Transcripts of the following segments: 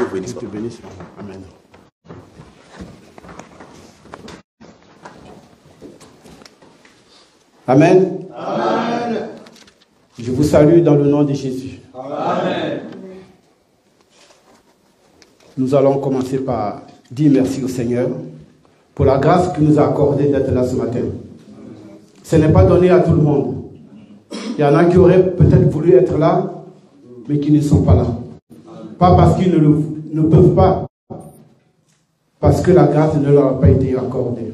Dieu vous bénisse. Dieu te bénisse. Amen. Amen. Amen. Je vous salue dans le nom de Jésus. Amen. Nous allons commencer par dire merci au Seigneur pour la grâce qu'il nous a accordée d'être là ce matin. Ce n'est pas donné à tout le monde. Il y en a qui auraient peut-être voulu être là, mais qui ne sont pas là. Pas parce qu'ils ne peuvent pas, parce que la grâce ne leur a pas été accordée.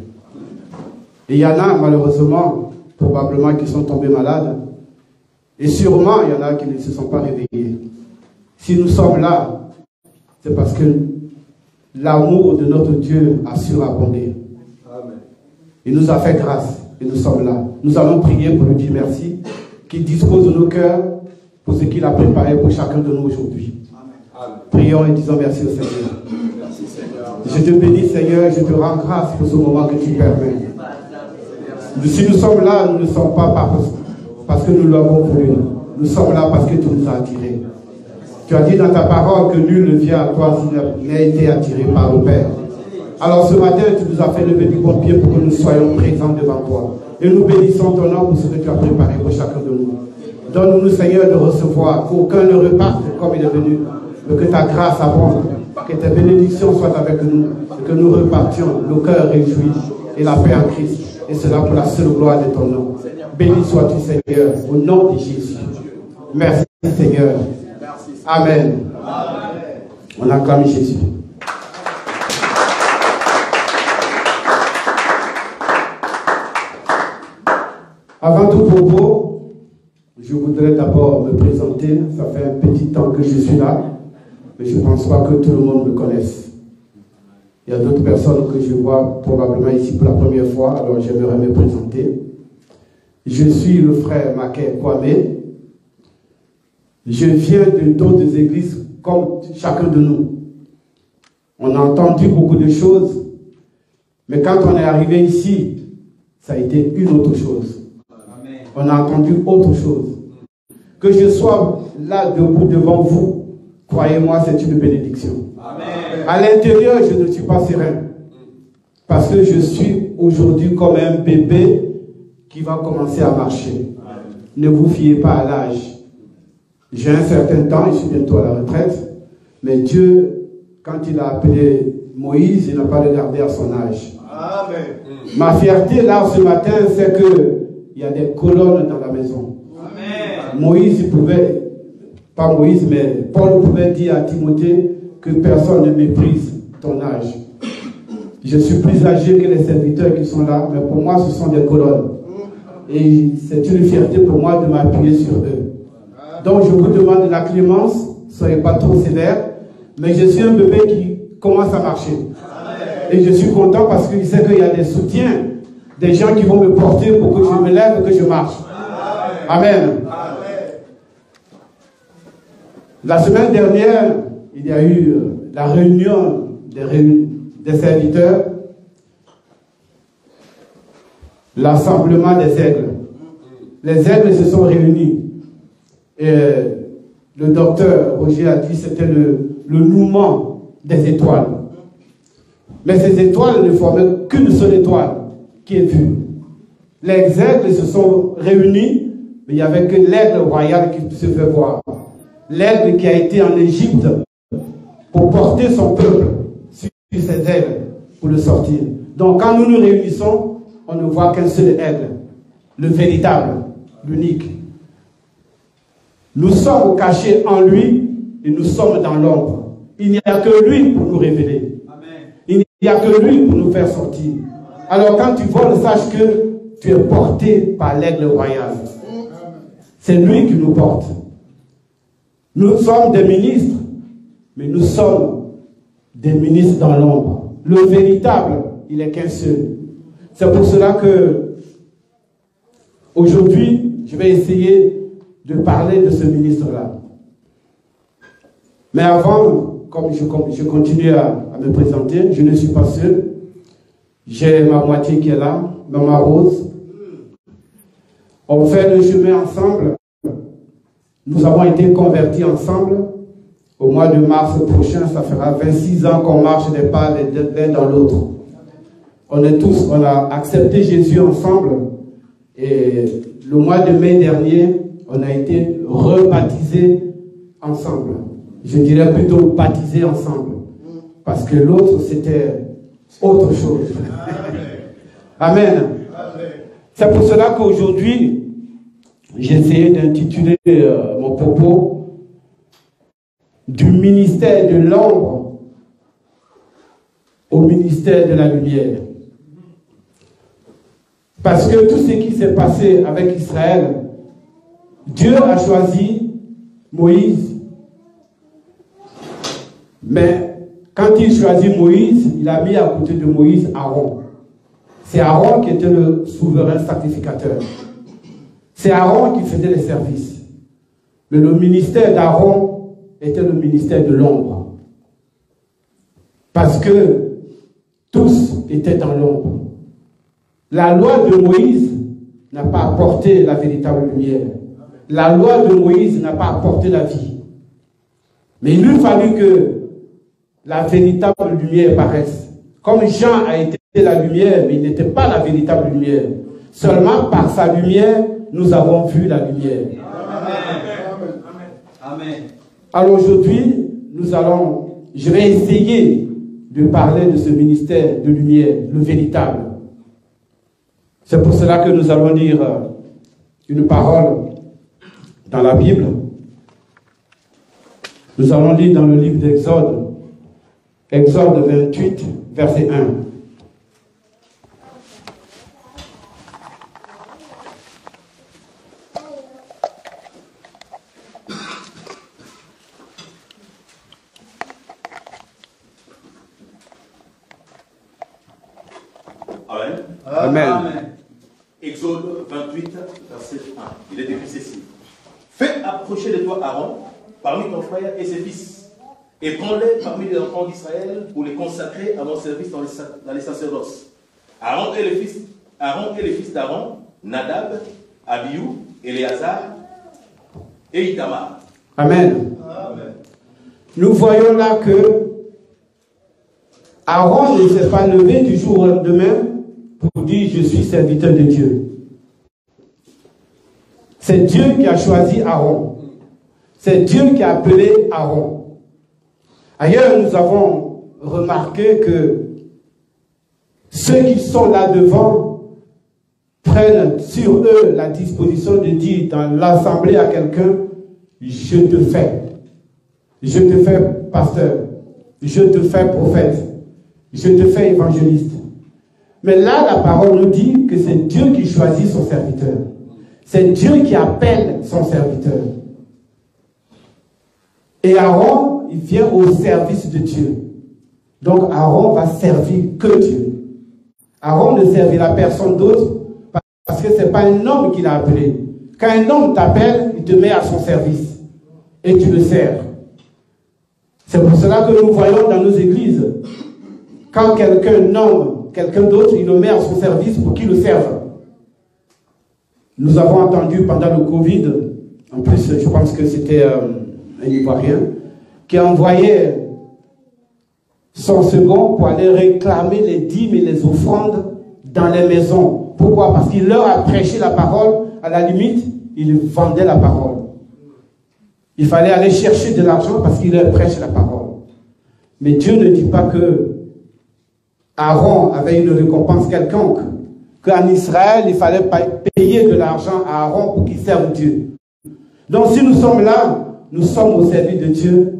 Et il y en a, malheureusement, probablement qui sont tombés malades. Et sûrement, il y en a qui ne se sont pas réveillés. Si nous sommes là, c'est parce que l'amour de notre Dieu a surabondé. Il nous a fait grâce et nous sommes là. Nous allons prier pour lui dire merci, qu'il dispose de nos cœurs pour ce qu'il a préparé pour chacun de nous aujourd'hui. Prions et disons merci au Seigneur. Merci Seigneur. Je te bénis Seigneur, je te rends grâce pour ce moment que tu permets. Si nous sommes là, nous ne sommes pas parce que nous l'avons voulu. Nous sommes là parce que tu nous as attirés. Tu as dit dans ta parole que nul ne vient à toi s'il n'a été attiré par le Père. Alors ce matin, tu nous as fait lever du bon pied pour que nous soyons présents devant toi. Et nous bénissons ton nom pour ce que tu as préparé pour chacun de nous. Donne-nous Seigneur de recevoir, qu'aucun ne reparte comme il est venu. Mais que ta grâce abonde, que tes bénédictions soient avec nous, et que nous repartions, nos cœurs réjouis, et la paix en Christ. Et cela pour la seule gloire de ton nom. Béni sois-tu Seigneur, au nom de Jésus. Merci Seigneur. Amen. On acclame Jésus. Avant tout propos, je voudrais d'abord me présenter. Ça fait un petit temps que je suis là, mais je ne pense pas que tout le monde me connaisse. Il y a d'autres personnes que je vois probablement ici pour la première fois, alors j'aimerais me présenter. Je suis le frère Maké Kwame. Je viens de d'autres églises comme chacun de nous. On a entendu beaucoup de choses, mais quand on est arrivé ici, ça a été une autre chose. Amen. On a entendu autre chose. Que je sois là debout devant vous, croyez-moi, c'est une bénédiction. Amen. À l'intérieur, je ne suis pas serein. Parce que je suis aujourd'hui comme un bébé qui va commencer à marcher. Amen. Ne vous fiez pas à l'âge. J'ai un certain temps, je suis bientôt à la retraite, mais Dieu, quand il a appelé Moïse, il n'a pas regardé à son âge. Amen. Ma fierté là ce matin, c'est qu'il y a des colonnes dans la maison. Amen. Moïse, il pouvait, pas Moïse, mais Paul pouvait dire à Timothée que personne ne méprise ton âge. Je suis plus âgé que les serviteurs qui sont là, mais pour moi, ce sont des colonnes. Et c'est une fierté pour moi de m'appuyer sur eux. Donc je vous demande la clémence, soyez pas trop sévère, mais je suis un bébé qui commence à marcher. Et je suis content parce qu'il sait qu'il y a des soutiens, des gens qui vont me porter pour que je me lève et que je marche. Amen. La semaine dernière, il y a eu la réunion des serviteurs, l'assemblement des aigles. Les aigles se sont réunis. Et le docteur Roger a dit que c'était le nouement des étoiles. Mais ces étoiles ne formaient qu'une seule étoile qui est vue. Les aigles se sont réunis, mais il n'y avait que l'aigle royal qui se fait voir. L'aigle qui a été en Égypte pour porter son peuple sur ses aigles pour le sortir. Donc quand nous nous réunissons, on ne voit qu'un seul aigle, le véritable, l'unique. Nous sommes cachés en lui et nous sommes dans l'ombre. Il n'y a que lui pour nous révéler. Amen. Il n'y a que lui pour nous faire sortir. Alors quand tu voles, sache que tu es porté par l'aigle royal. C'est lui qui nous porte. Nous sommes des ministres, mais nous sommes des ministres dans l'ombre. Le véritable, il est qu'un seul. C'est pour cela que aujourd'hui, je vais essayer de parler de ce ministre-là. Mais avant, comme je continue à me présenter, je ne suis pas seul. J'ai ma moitié qui est là, Maman Rose. On fait le chemin ensemble. Nous avons été convertis ensemble. Au mois de mars prochain, ça fera 26 ans qu'on marche des pas l'un dans l'autre. On a accepté Jésus ensemble. Et le mois de mai dernier, on a été rebaptisés ensemble. Je dirais plutôt baptisés ensemble. Parce que l'autre, c'était autre chose. Amen. C'est pour cela qu'aujourd'hui, j'ai essayé d'intituler mon propos du ministère de l'ombre au ministère de la lumière. Parce que tout ce qui s'est passé avec Israël, Dieu a choisi Moïse. Mais quand il choisit Moïse, il a mis à côté de Moïse Aaron. C'est Aaron qui était le souverain sacrificateur. C'est Aaron qui faisait les services. Mais le ministère d'Aaron était le ministère de l'ombre. Parce que tous étaient dans l'ombre. La loi de Moïse n'a pas apporté la véritable lumière. La loi de Moïse n'a pas apporté la vie. Mais il lui fallut que la véritable lumière paraisse. Comme Jean a été la lumière, mais il n'était pas la véritable lumière. Seulement par sa lumière, nous avons vu la lumière. Amen. Amen. Alors aujourd'hui, je vais essayer de parler de ce ministère de lumière, le véritable. C'est pour cela que nous allons lire une parole dans la Bible. Nous allons lire dans le livre d'Exode, Exode 28, verset 1. Amen. Amen. Exode 28, verset 1. Il est écrit ceci. Fais approcher de toi Aaron parmi ton frère et ses fils, et prends-les parmi les enfants d'Israël pour les consacrer à mon service dans les sacerdoces. Aaron et les fils d'Aaron, Nadab, Abihu, Éléazar et Itamar. Amen. Amen. Nous voyons là que Aaron ne s'est pas levé du jour au lendemain pour dire je suis serviteur de Dieu. C'est Dieu qui a choisi Aaron. C'est Dieu qui a appelé Aaron. Ailleurs, nous avons remarqué que ceux qui sont là devant prennent sur eux la disposition de dire dans l'assemblée à quelqu'un, je te fais pasteur, je te fais prophète, je te fais évangéliste. Mais là, la parole nous dit que c'est Dieu qui choisit son serviteur. C'est Dieu qui appelle son serviteur. Et Aaron, il vient au service de Dieu. Donc Aaron va servir que Dieu. Aaron ne servira personne d'autre parce que ce n'est pas un homme qui l'a appelé. Quand un homme t'appelle, il te met à son service et tu le sers. C'est pour cela que nous voyons dans nos églises, quand quelqu'un nomme quelqu'un d'autre, il le met à son service pour qu'il le serve. Nous avons entendu pendant le Covid, en plus je pense que c'était un Ivoirien, qui envoyait son second pour aller réclamer les dîmes et les offrandes dans les maisons. Pourquoi? Parce qu'il leur a prêché la parole, à la limite, il vendait la parole. Il fallait aller chercher de l'argent parce qu'il leur prêche la parole. Mais Dieu ne dit pas que Aaron avait une récompense quelconque, qu'en Israël, il fallait payer de l'argent à Aaron pour qu'il serve Dieu. Donc si nous sommes là, nous sommes au service de Dieu,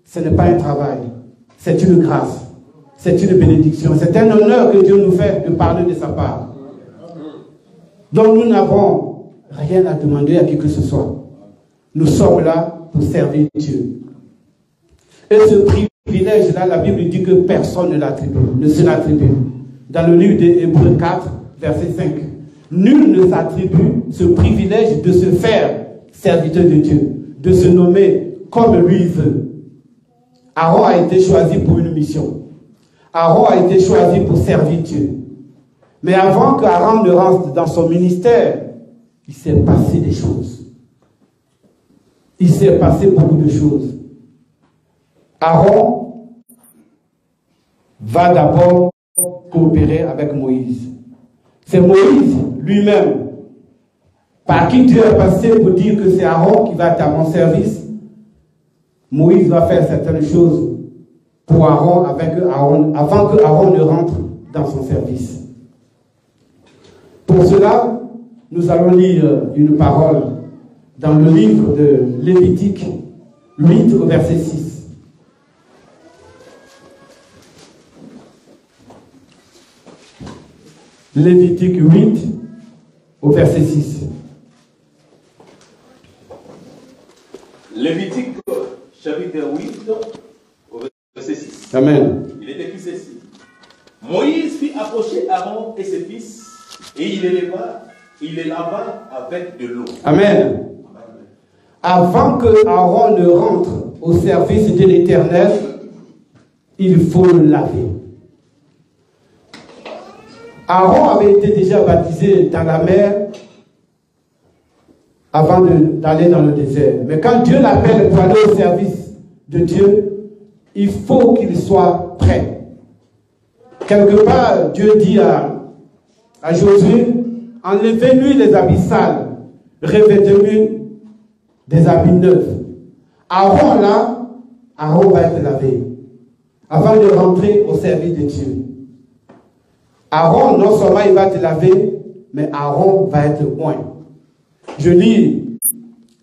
ce n'est pas un travail, c'est une grâce, c'est une bénédiction, c'est un honneur que Dieu nous fait de parler de sa part. Donc nous n'avons rien à demander à qui que ce soit. Nous sommes là pour servir Dieu. Et ce privilège-là, la Bible dit que personne ne se l'attribue. Dans le livre d'Hébreux 4, verset 5. Nul ne s'attribue ce privilège de se faire serviteur de Dieu, de se nommer comme lui veut. Aaron a été choisi pour une mission. Aaron a été choisi pour servir Dieu. Mais avant qu'Aaron ne rentre dans son ministère, il s'est passé des choses. Il s'est passé beaucoup de choses. Aaron va d'abord coopérer avec Moïse. C'est Moïse lui-même par qui Dieu est passé pour dire que c'est Aaron qui va être à mon service. Moïse va faire certaines choses pour Aaron, avant que Aaron ne rentre dans son service. Pour cela, nous allons lire une parole dans le livre de Lévitique 8 au verset 6. Lévitique 8 au verset 6. Lévitique chapitre 8 au verset 6. Amen. Il est écrit ceci. Moïse fit approcher Aaron et ses fils, et il les lava avec de l'eau. Amen. Avant que Aaron ne rentre au service de l'Éternel, il faut le laver. Aaron avait été déjà baptisé dans la mer avant d'aller dans le désert. Mais quand Dieu l'appelle pour aller au service de Dieu, il faut qu'il soit prêt. Quelque part, Dieu dit à Josué, enlevez-lui les habits sales, revêtez-lui des habits neufs. Aaron va être lavé avant de rentrer au service de Dieu. Aaron, non seulement il va être lavé, mais Aaron va être oint. Je lis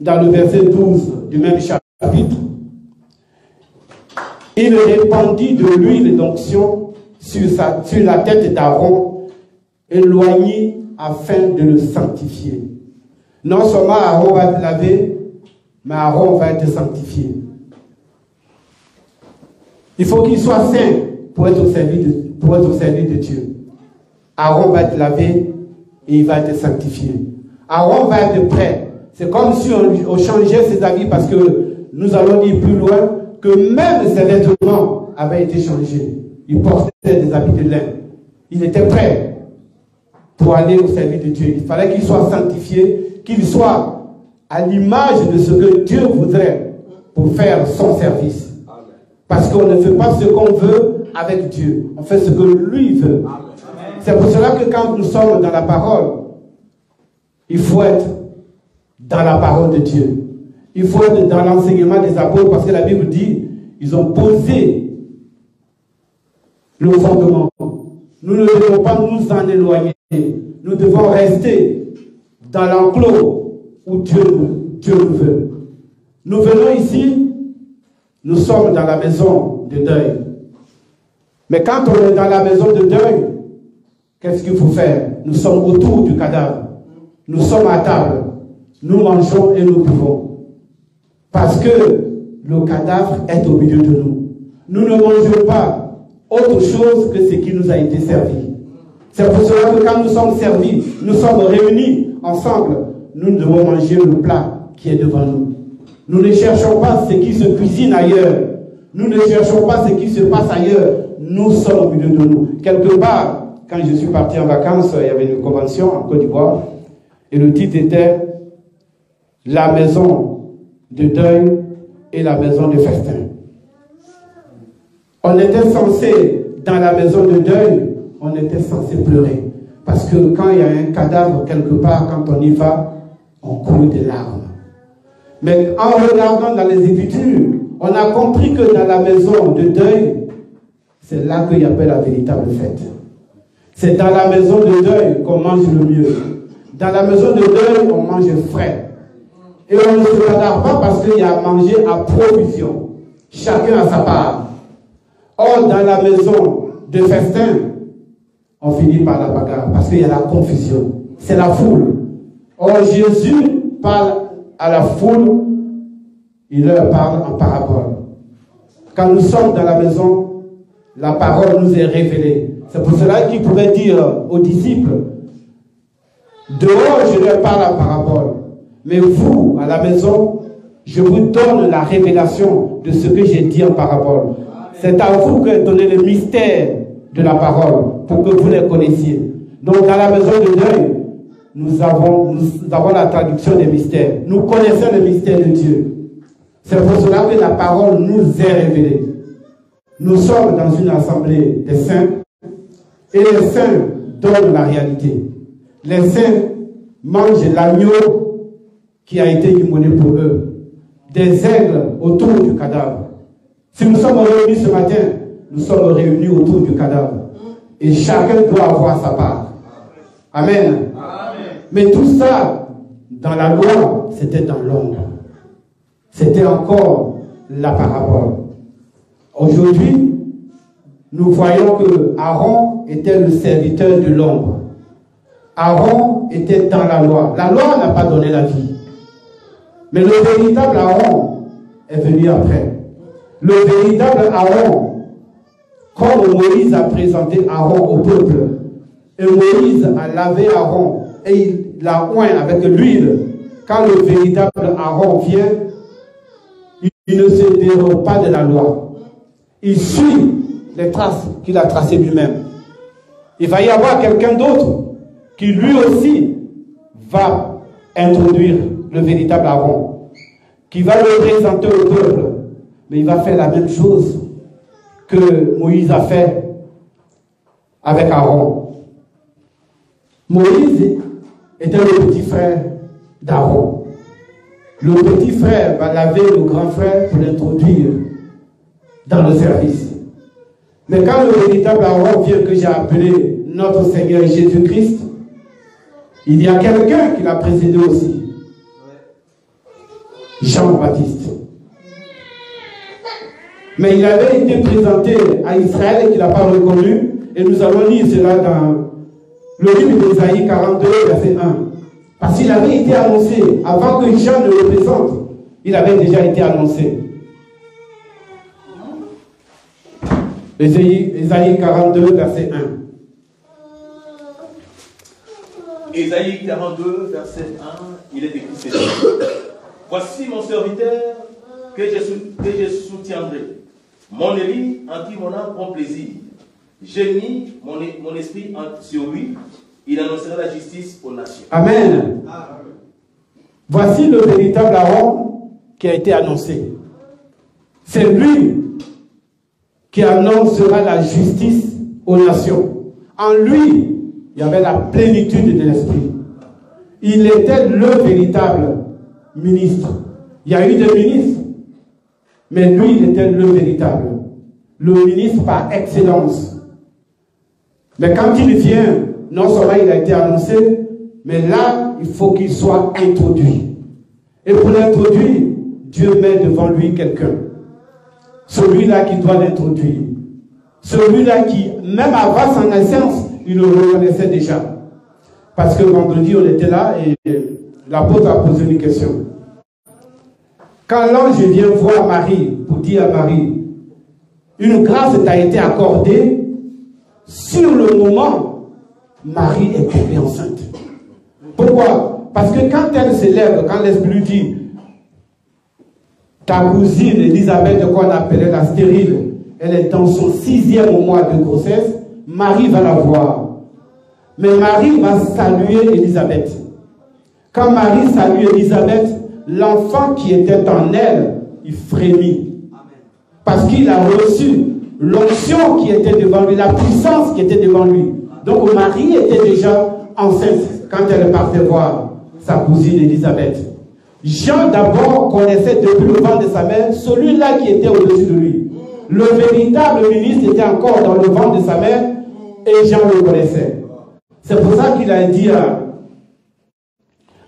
dans le verset 12 du même chapitre. Il répandit de l'huile d'onction sur la tête d'Aaron et l'oignit afin de le sanctifier. Non seulement Aaron va être lavé, mais Aaron va être sanctifié. Il faut qu'il soit saint pour être au service de Dieu. Aaron va être lavé et il va être sanctifié. Aaron va être prêt. C'est comme si on changeait ses habits parce que nous allons dire plus loin que même ses vêtements avaient été changés. Il portait des habits de lin. Il était prêt pour aller au service de Dieu. Il fallait qu'il soit sanctifié, qu'il soit à l'image de ce que Dieu voudrait pour faire son service. Parce qu'on ne fait pas ce qu'on veut avec Dieu. On fait ce que lui veut. C'est pour cela que quand nous sommes dans la parole, il faut être dans la parole de Dieu. Il faut être dans l'enseignement des apôtres parce que la Bible dit, ils ont posé le fondement. Nous ne devons pas nous en éloigner. Nous devons rester dans l'enclos où Dieu nous veut. Nous venons ici, nous sommes dans la maison de deuil. Mais quand on est dans la maison de deuil, qu'est-ce qu'il faut faire? Nous sommes autour du cadavre. Nous sommes à table. Nous mangeons et nous buvons. Parce que le cadavre est au milieu de nous. Nous ne mangeons pas autre chose que ce qui nous a été servi. C'est pour cela que quand nous sommes servis, nous sommes réunis ensemble, nous devons manger le plat qui est devant nous. Nous ne cherchons pas ce qui se cuisine ailleurs. Nous ne cherchons pas ce qui se passe ailleurs. Nous sommes au milieu de nous. Quelque part, quand je suis parti en vacances, il y avait une convention en Côte d'Ivoire. Et le titre était « La maison de deuil et la maison de festin ». On était censé, dans la maison de deuil, on était censé pleurer. Parce que quand il y a un cadavre quelque part, quand on y va, on coule des larmes. Mais en regardant dans les Écritures, on a compris que dans la maison de deuil, c'est là qu'il y avait la véritable fête. C'est dans la maison de deuil qu'on mange le mieux. Dans la maison de deuil, on mange frais. Et on ne se bagarre pas parce qu'il y a à manger à provision. Chacun a sa part. Or, dans la maison de festin, on finit par la bagarre parce qu'il y a la confusion. C'est la foule. Or, Jésus parle à la foule, il leur parle en parabole. Quand nous sommes dans la maison, la parole nous est révélée. C'est pour cela qu'il pouvait dire aux disciples, dehors je leur parle en parabole, mais vous, à la maison, je vous donne la révélation de ce que j'ai dit en parabole. C'est à vous que est donné le mystère de la parole, pour que vous les connaissiez. Donc dans la maison de deuil, nous avons la traduction des mystères. Nous connaissons le mystère de Dieu. C'est pour cela que la parole nous est révélée. Nous sommes dans une assemblée des saints et les saints donnent la réalité. Les saints mangent l'agneau qui a été immolé pour eux, des aigles autour du cadavre. Si nous sommes réunis ce matin, nous sommes réunis autour du cadavre. Et chacun doit avoir sa part. Amen. Amen. Mais tout ça, dans la loi, c'était dans l'ombre. C'était encore la parabole. Aujourd'hui, nous voyons que Aaron était le serviteur de l'ombre. Aaron était dans la loi. La loi n'a pas donné la vie. Mais le véritable Aaron est venu après. Le véritable Aaron, comme Moïse a présenté Aaron au peuple, et Moïse a lavé Aaron, et il l'a oint avec l'huile. Quand le véritable Aaron vient, il ne se dérobe pas de la loi. Il suit les traces qu'il a tracées lui-même. Il va y avoir quelqu'un d'autre qui lui aussi va introduire le véritable Aaron, qui va le présenter au peuple, mais il va faire la même chose que Moïse a fait avec Aaron. Moïse était le petit frère d'Aaron. Le petit frère va laver le grand frère pour l'introduire dans le service. Mais quand le véritable Aaron vient, que j'ai appelé notre Seigneur Jésus-Christ, il y a quelqu'un qui l'a précédé aussi. Jean-Baptiste. Mais il avait été présenté à Israël et qu'il n'a pas reconnu. Et nous allons lire cela dans le livre d'Ésaïe 42, verset 1. Parce qu'il avait été annoncé, avant que Jean ne le présente, il avait déjà été annoncé. Ésaïe 42, verset 1. Ésaïe 42, verset 1, il est écrit ceci. Voici mon serviteur que je soutiendrai, mon Élie en qui mon âme prend plaisir. J'ai mis mon esprit sur lui, il annoncera la justice aux nations. Amen. Voici le véritable Aaron qui a été annoncé. C'est lui qui annoncera la justice aux nations. En lui, il y avait la plénitude de l'esprit. Il était le véritable ministre. Il y a eu des ministres, mais lui, il était le véritable. Le ministre par excellence. Mais quand il vient, non seulement il a été annoncé, mais là, il faut qu'il soit introduit. Et pour l'introduire, Dieu met devant lui quelqu'un. Celui-là qui doit l'introduire. Celui-là qui, même avant sa naissance, il le reconnaissait déjà. Parce que vendredi, on était là et l'apôtre a posé une question. Quand l'ange vient voir Marie, pour dire à Marie, une grâce t'a été accordée, sur le moment, Marie est tombée enceinte. Pourquoi? Parce que quand elle s'élève, quand l'Esprit lui dit, ta cousine Élisabeth, de quoi on appelait la stérile, elle est dans son 6e mois de grossesse, Marie va la voir. Mais Marie va saluer Élisabeth. Quand Marie salue Élisabeth, l'enfant qui était en elle, il frémit. Parce qu'il a reçu l'onction qui était devant lui, la puissance qui était devant lui. Donc Marie était déjà enceinte quand elle partait voir sa cousine Élisabeth. Jean d'abord connaissait depuis le ventre de sa mère celui-là qui était au-dessus de lui. Le véritable ministre était encore dans le ventre de sa mère et Jean le connaissait. C'est pour ça qu'il a dit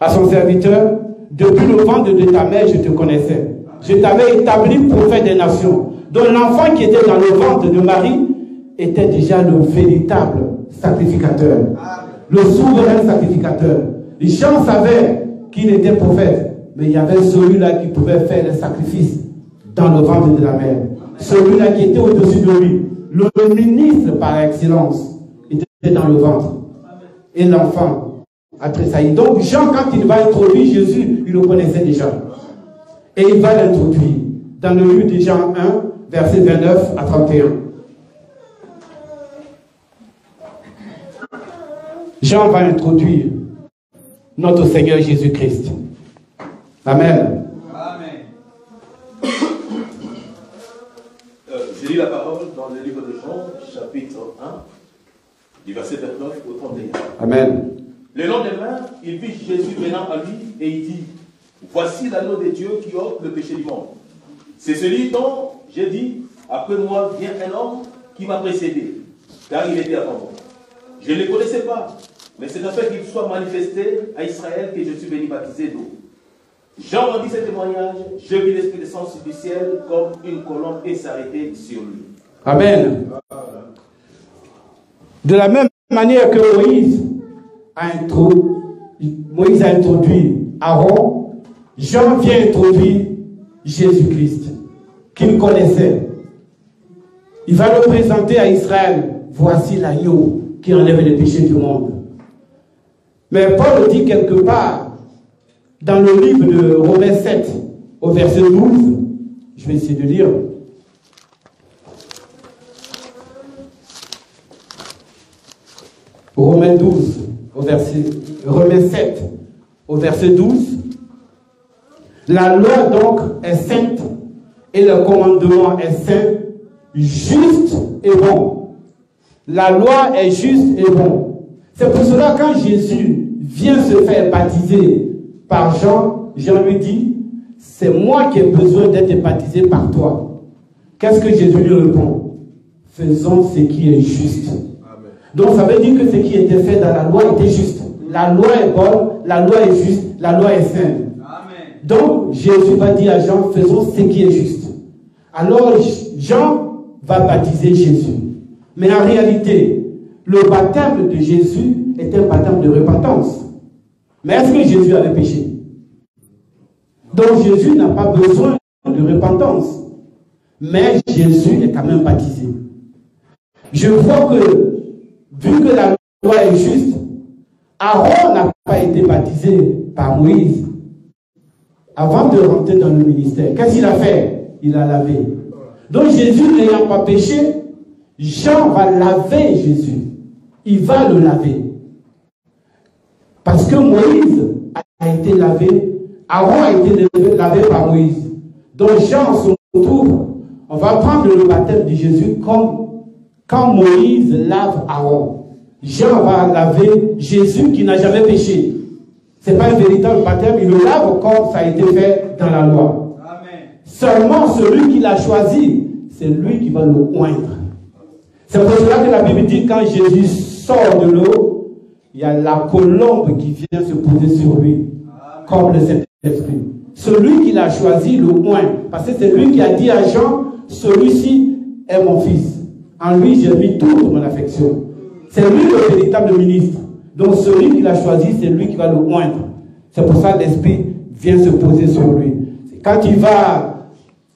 à son serviteur, depuis le ventre de ta mère, je te connaissais. Je t'avais établi prophète des nations. Donc l'enfant qui était dans le ventre de Marie était déjà le véritable sacrificateur. Le souverain sacrificateur. Les gens savaient qu'il était prophète, mais il y avait celui-là qui pouvait faire les sacrifices dans le ventre de la mère. Celui-là qui était au-dessus de lui. Le ministre par excellence était dans le ventre. Et l'enfant a tressailli. Donc Jean, quand il va introduire Jésus, il le connaissait déjà. Et il va l'introduire dans le livre de Jean 1, versets 29 à 31. Jean va introduire notre Seigneur Jésus-Christ. Amen. Amen. Je lis la parole dans le livre de Jean, chapitre 1, du verset 29 au 31. Amen. Le lendemain, il vit Jésus venant à lui et il dit, voici l'agneau de Dieu qui ôte le péché du monde. C'est celui dont j'ai dit, après moi vient un homme qui m'a précédé, car il était avant moi. Je ne le connaissais pas, mais c'est afin qu'il soit manifesté à Israël que je suis venu baptiser d'eau. Jean rendit ce témoignage, je vis l'Esprit descendre du ciel comme une colombe et s'arrêter sur lui. Amen. De la même manière que Moïse a introduit Aaron, Jean vient introduire Jésus-Christ, qu'il connaissait. Il va le présenter à Israël. Voici l'agneau qui enlève les péchés du monde. Mais Paul dit quelque part, dans le livre de Romains 7, au verset 12, je vais essayer de lire. Romains 7, au verset 12. La loi donc est sainte et le commandement est saint, juste et bon. La loi est juste et bon. C'est pour cela quand Jésus vient se faire baptiser par Jean, Jean lui dit, c'est moi qui ai besoin d'être baptisé par toi. Qu'est-ce que Jésus lui répond? Faisons ce qui est juste. Amen. Donc ça veut dire que ce qui était fait dans la loi était juste. La loi est bonne, la loi est juste, la loi est sainte. Amen. Donc Jésus va dire à Jean, faisons ce qui est juste. Alors Jean va baptiser Jésus. Mais en réalité, le baptême de Jésus est un baptême de repentance. Mais est-ce que Jésus avait péché? Donc Jésus n'a pas besoin de repentance. Mais Jésus est quand même baptisé. Je vois que, vu que la loi est juste, Aaron n'a pas été baptisé par Moïse avant de rentrer dans le ministère. Qu'est-ce qu'il a fait? Il a lavé. Donc Jésus n'ayant pas péché, Jean va laver Jésus. Il va le laver. Parce que Moïse a été lavé, Aaron a été lavé par Moïse. Donc Jean, à son tour, on va prendre le baptême de Jésus comme quand Moïse lave Aaron. Jean va laver Jésus qui n'a jamais péché. Ce n'est pas un véritable baptême, il le lave comme ça a été fait dans la loi. Amen. Seulement celui qui l'a choisi, c'est lui qui va le oindre. C'est pour cela que la Bible dit quand Jésus sort de l'eau, il y a la colombe qui vient se poser sur lui, comme le Saint-Esprit. Celui qui l'a choisi le oint, parce que c'est lui qui a dit à Jean, celui-ci est mon fils. En lui, j'ai mis toute mon affection. C'est lui le véritable ministre. Donc celui qui l'a choisi, c'est lui qui va le oindre. C'est pour ça que l'Esprit vient se poser sur lui. Quand il va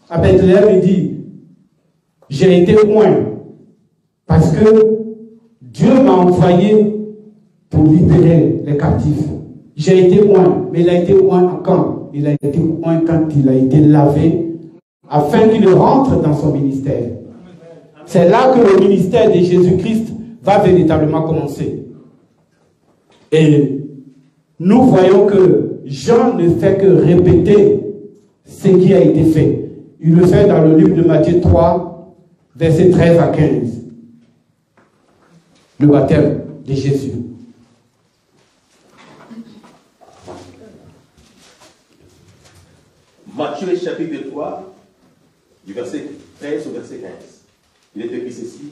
à Bethléem, il dit, j'ai été oint. Parce que Dieu m'a envoyé pour libérer les captifs. J'ai été oint, mais il a été oint quand? Il a été oint quand il a été lavé, afin qu'il rentre dans son ministère. C'est là que le ministère de Jésus-Christ va véritablement commencer. Et nous voyons que Jean ne fait que répéter ce qui a été fait. Il le fait dans le livre de Matthieu 3, versets 13 à 15. Le baptême de Jésus. Matthieu chapitre 3, du verset 13 au verset 15. Il est écrit ceci.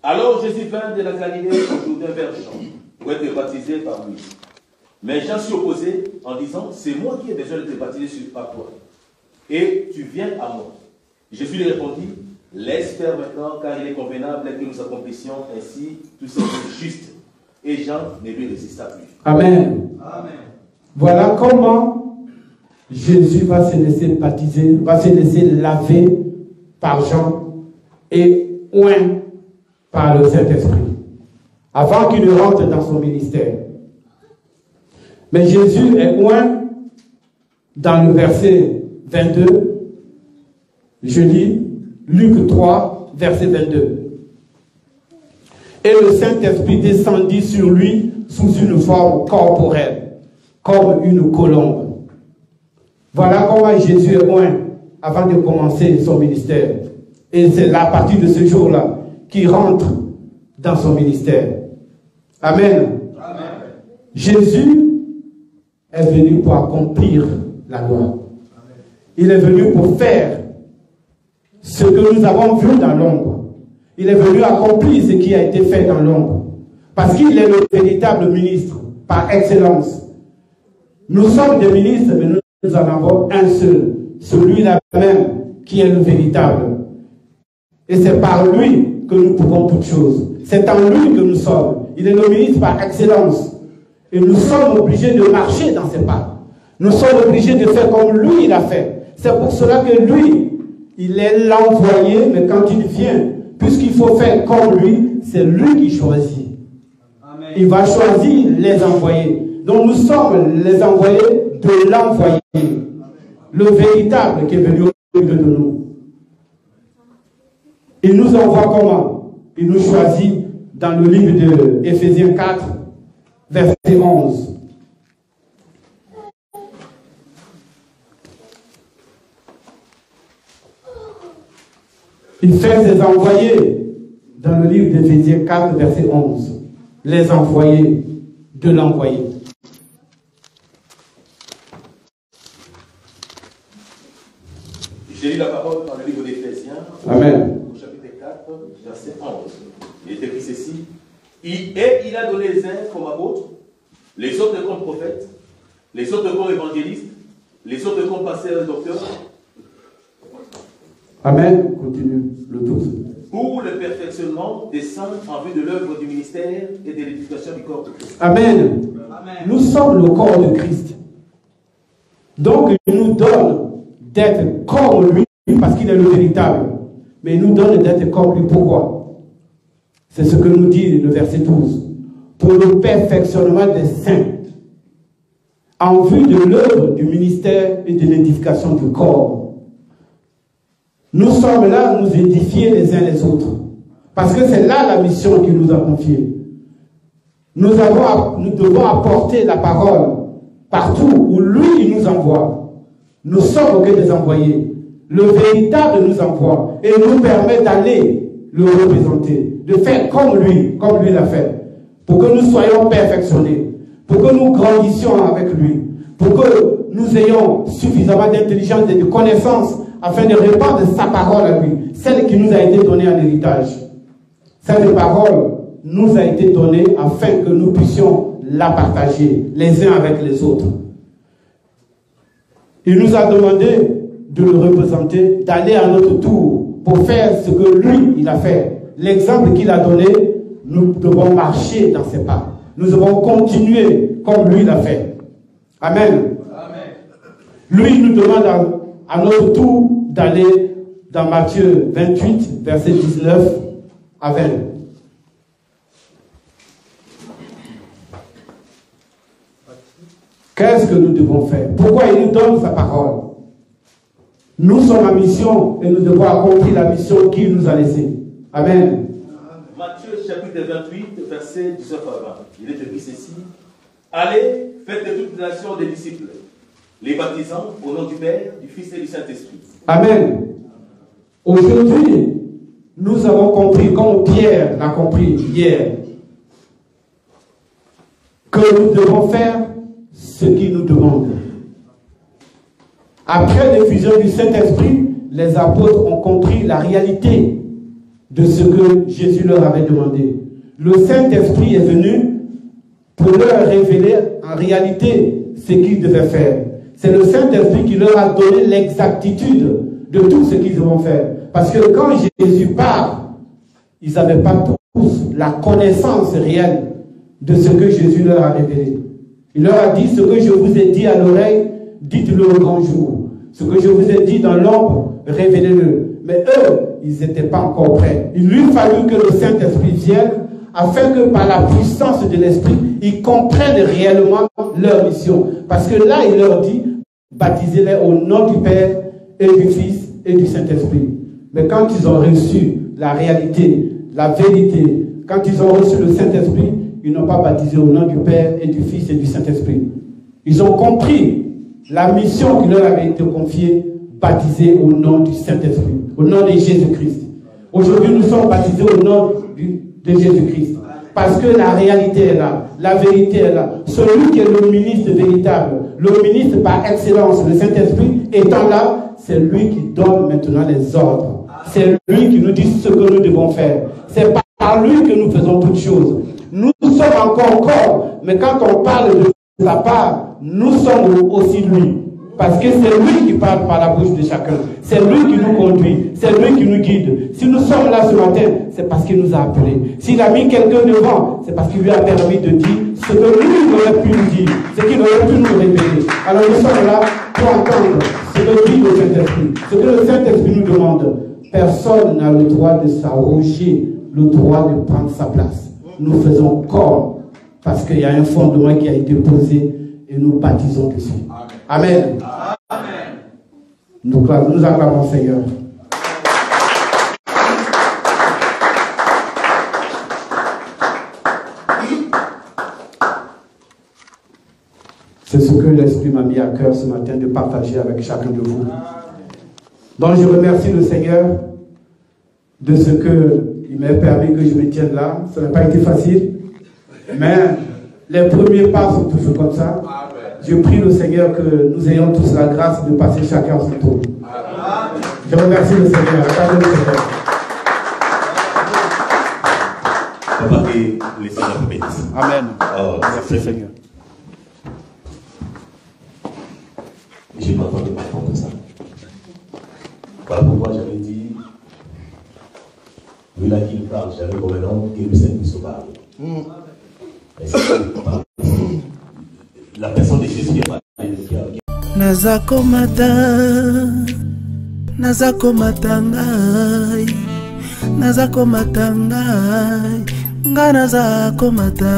Alors Jésus vint de la Galilée au Jourdain vers Jean, pour être baptisé par lui. Mais Jean s'y opposait en disant, c'est moi qui ai besoin de te baptiser par toi. Et tu viens à moi. Jésus lui répondit, laisse faire maintenant, car il est convenable que nous accomplissions ainsi tout ce qui est juste. Et Jean ne lui résista plus. Amen. Amen. Voilà comment Jésus va se laisser baptiser, va se laisser laver par Jean et oint par le Saint-Esprit, avant qu'il ne rentre dans son ministère. Mais Jésus est oint dans le verset 22. Je lis Luc 3, verset 22. Et le Saint-Esprit descendit sur lui sous une forme corporelle, comme une colombe. Voilà comment Jésus est oint avant de commencer son ministère. Et c'est à partir de ce jour-là qu'il rentre dans son ministère. Amen. Amen. Jésus est venu pour accomplir la loi. Il est venu pour faire ce que nous avons vu dans l'ombre. Il est venu accomplir ce qui a été fait dans l'ombre. Parce qu'il est le véritable ministre, par excellence. Nous sommes des ministres, mais nous en avons un seul, celui-là même, qui est le véritable. Et c'est par lui que nous pouvons toutes choses. C'est en lui que nous sommes. Il est le ministre par excellence. Et nous sommes obligés de marcher dans ses pas. Nous sommes obligés de faire comme lui il a fait. C'est pour cela que lui, il est l'envoyé, mais quand il vient, puisqu'il faut faire comme lui, c'est lui qui choisit. Amen. Il va choisir les envoyés. Donc nous sommes les envoyés de l'envoyé. Le véritable qui est venu au milieu de nous. Il nous envoie comment? Il nous choisit dans le livre de Éphésiens 4, verset 11. Il fait ses envoyés dans le livre d'Éphésiens 4, verset 11. Les envoyés de l'envoyé. J'ai lu la parole dans le livre d'Éphésiens. Amen. Au chapitre 4, verset 11. Il est écrit ceci. Il a donné les uns comme apôtres, les autres comme prophètes, les autres comme évangélistes, les autres comme pasteurs et docteurs. Amen. Continue le 12. Pour le perfectionnement des saints en vue de l'œuvre du ministère et de l'édification du corps de Christ. Amen. Amen. Nous sommes le corps de Christ. Donc il nous donne d'être comme lui parce qu'il est le véritable. Mais il nous donne d'être comme lui. Pourquoi? C'est ce que nous dit le verset 12. Pour le perfectionnement des saints en vue de l'œuvre du ministère et de l'édification du corps. Nous sommes là à nous édifier les uns les autres. Parce que c'est là la mission qu'il nous a confiée. Nous devons apporter la parole partout où lui il nous envoie. Nous sommes que des envoyés. Le véritable nous envoie et nous permet d'aller le représenter, de faire comme lui l'a fait, pour que nous soyons perfectionnés, pour que nous grandissions avec lui, pour que nous ayons suffisamment d'intelligence et de connaissance afin de répandre sa parole à lui, celle qui nous a été donnée en héritage. Cette parole nous a été donnée afin que nous puissions la partager les uns avec les autres. Il nous a demandé de le représenter, d'aller à notre tour pour faire ce que lui, il a fait. L'exemple qu'il a donné, nous devons marcher dans ses pas. Nous devons continuer comme lui l'a fait. Amen. Amen. Lui, il nous demande à notre tour d'aller dans Matthieu 28, verset 19 à 20. Qu'est-ce que nous devons faire? Pourquoi il nous donne sa parole? Nous sommes en mission et nous devons accomplir la mission qu'il nous a laissée. Amen. Matthieu chapitre 28, verset 19 à 20. Il est écrit ceci. Allez, faites de toutes les nations des disciples, les baptisant au nom du Père, du Fils et du Saint-Esprit. Amen. Aujourd'hui, nous avons compris, comme Pierre l'a compris hier, que nous devons faire ce qu'il nous demande. Après l'effusion du Saint-Esprit, les apôtres ont compris la réalité de ce que Jésus leur avait demandé. Le Saint-Esprit est venu pour leur révéler en réalité ce qu'ils devaient faire. C'est le Saint-Esprit qui leur a donné l'exactitude de tout ce qu'ils vont faire. Parce que quand Jésus part, ils n'avaient pas tous la connaissance réelle de ce que Jésus leur a révélé. Il leur a dit, ce que je vous ai dit à l'oreille, dites-le au grand jour. Ce que je vous ai dit dans l'ombre, révélez-le. Mais eux, ils n'étaient pas encore prêts. Il lui fallut que le Saint-Esprit vienne afin que par la puissance de l'Esprit, ils comprennent réellement leur mission. Parce que là, il leur dit, baptisez-les au nom du Père et du Fils et du Saint-Esprit. Mais quand ils ont reçu la réalité, la vérité, quand ils ont reçu le Saint-Esprit, ils n'ont pas baptisé au nom du Père et du Fils et du Saint-Esprit. Ils ont compris la mission qui leur avait été confiée baptisés au nom du Saint-Esprit, au nom de Jésus-Christ. Aujourd'hui, nous sommes baptisés au nom de Jésus-Christ. Parce que la réalité est là, la vérité est là. Celui qui est le ministre véritable, le ministre par excellence, le Saint-Esprit étant là, c'est lui qui donne maintenant les ordres. C'est lui qui nous dit ce que nous devons faire. C'est par lui que nous faisons toutes choses. Nous sommes encore corps, mais quand on parle de sa part, nous sommes aussi lui. Parce que c'est lui qui parle par la bouche de chacun. C'est lui qui nous conduit. C'est lui qui nous guide. Si nous sommes là ce matin, c'est parce qu'il nous a appelés. S'il a mis quelqu'un devant, c'est parce qu'il lui a permis de dire ce que lui aurait pu nous dire, ce qu'il aurait pu nous révéler. Alors nous sommes là pour entendre ce que dit le Saint-Esprit, ce que le Saint-Esprit nous demande. Personne n'a le droit de s'arroger le droit de prendre sa place. Nous faisons corps parce qu'il y a un fondement qui a été posé et nous baptisons dessus. Amen. Amen. Nous acclamons Seigneur. C'est ce que l'Esprit m'a mis à cœur ce matin de partager avec chacun de vous. Donc je remercie le Seigneur de ce qu'il m'a permis que je me tienne là. Ça n'a pas été facile, mais les premiers pas sont toujours comme ça. Je prie le Seigneur que nous ayons tous la grâce de passer chacun son tour. Je remercie le Seigneur. Acclamez le Seigneur. Papa, que le Seigneur vous bénisse. Amen. Oh, merci Seigneur. Je ne m'attendais pas comme ça. Voilà pourquoi j'avais dit, vu là qu'il parle, j'avais comme un homme que le Seigneur puisse parler. Et c'est la personne de Jésus qui a parlé de Pierre. Nazakomata ngai, nazakomata ngai, nga nazakomata.